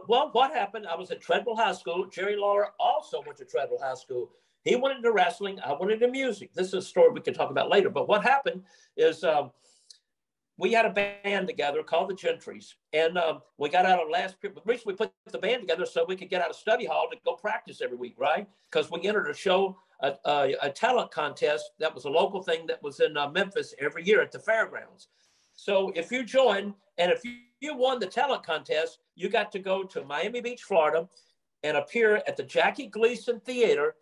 well, what happened? I was at Treadwell High School. Jerry Lawler also went to Treadwell High School. He went into wrestling. I went into music. This is a story we can talk about later. But what happened is we had a band together called the Gentrys. And we got out of last period. We put the band together so we could get out of study hall to go practice every week, right? Because we entered a show, a talent contest that was a local thing that was in Memphis every year at the fairgrounds. So if you joined and if you won the talent contest, you got to go to Miami Beach, Florida, and appear at the Jackie Gleason Theater.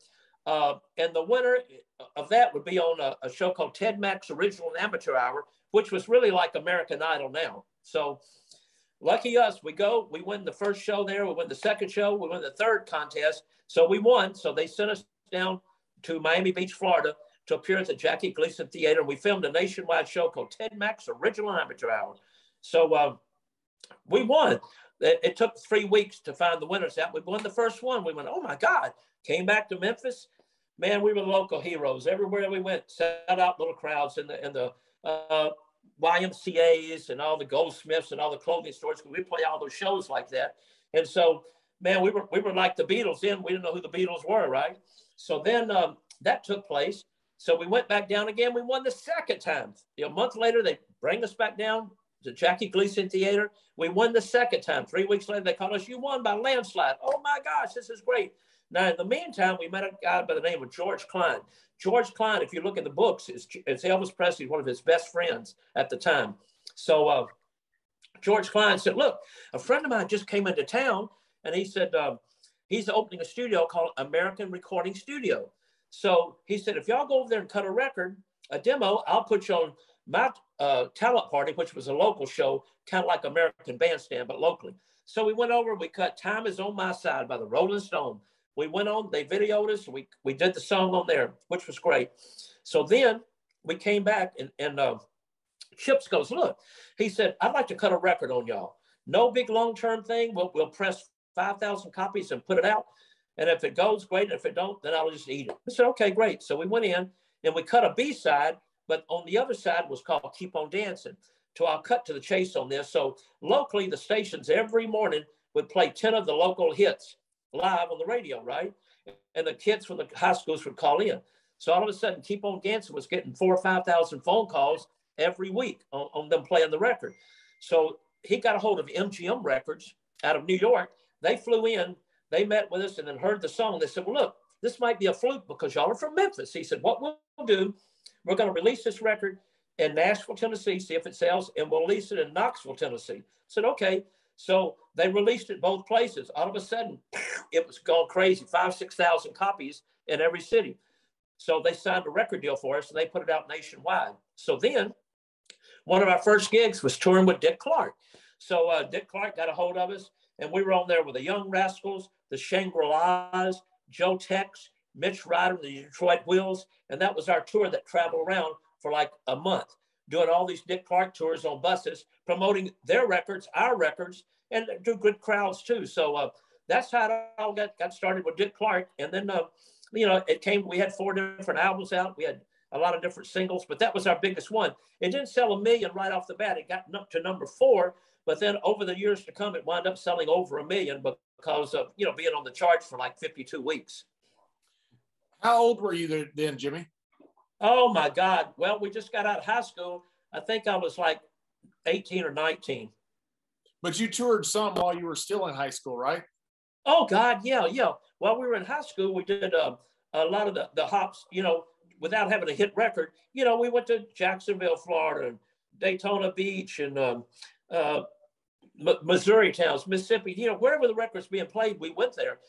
And the winner of that would be on a show called Ted Mack's Original and Amateur Hour, which was really like American Idol now. So lucky us, we win the first show there, we win the second show, we win the third contest. So we won. So they sent us down to Miami Beach, Florida to appear at the Jackie Gleason Theater. We filmed a nationwide show called Ted Mack's Original and Amateur Hour. So we won. It took 3 weeks to find the winners out. We won the first one. We went, oh my God. Came back to Memphis. Man, we were local heroes. Everywhere we went, set out little crowds in the YMCAs and all the goldsmiths and all the clothing stores. We play all those shows like that. And so, man, we were like the Beatles then. We didn't know who the Beatles were, right? So then that took place. So we went back down again. We won the second time. A month later, they bring us back down to Jackie Gleason Theater. We won the second time. 3 weeks later, they called us, you won by landslide. Oh my gosh, this is great. Now, in the meantime, we met a guy by the name of George Klein. George Klein, if you look at the books, is Elvis Presley, one of his best friends at the time. So George Klein said, look, a friend of mine just came into town, and he said, he's opening a studio called American Recording Studio. So he said, if y'all go over there and cut a record, a demo, I'll put you on my talent party, which was a local show, kind of like American Bandstand, but locally. So we went over, we cut Time Is On My Side by the Rolling Stone. We went on, they videoed us, we did the song on there, which was great. So then we came back and Chips goes, look, he said, I'd like to cut a record on y'all. No big long-term thing. We'll press 5,000 copies and put it out. And if it goes, great. And if it don't, then I'll just eat it. I said, okay, great. So we went in and we cut a B-side, but on the other side was called Keep On Dancing. So I'll cut to the chase on this. So locally, the stations every morning would play 10 of the local hits live on the radio, right? And the kids from the high schools would call in. So all of a sudden, Keep On Dancing was getting 4,000 or 5,000 phone calls every week on them playing the record. So he got a hold of MGM Records out of New York. They flew in, they met with us and then heard the song. They said, well, look, this might be a fluke because y'all are from Memphis. He said, what we'll do, we're going to release this record in Nashville, Tennessee, see if it sells, and we'll release it in Knoxville, Tennessee. I said, okay. So they released it both places. All of a sudden, it was going crazy, 5,000 or 6,000 copies in every city. So they signed a record deal for us, and they put it out nationwide. So then one of our first gigs was touring with Dick Clark. So Dick Clark got a hold of us, and we were on there with the Young Rascals, the Shangri-Las, Joe Tex, Mitch Ryder, the Detroit Wheels, and that was our tour that traveled around for like a month, doing all these Dick Clark tours on buses, promoting their records, our records, and do good crowds too. So that's how it all got started with Dick Clark. And then, we had 4 different albums out. We had a lot of different singles, but that was our biggest one. It didn't sell 1 million right off the bat. It got up to number 4, but then over the years to come, it wound up selling over 1 million because of, being on the charts for like 52 weeks. How old were you then, Jimmy? Oh my God. Well, we just got out of high school. I think I was like 18 or 19. But you toured some while you were still in high school, right? Oh God, yeah. While we were in high school, we did a lot of the hops, without having a hit record. We went to Jacksonville, Florida, and Daytona Beach, and Missouri towns, Mississippi, wherever the record's being played, we went there.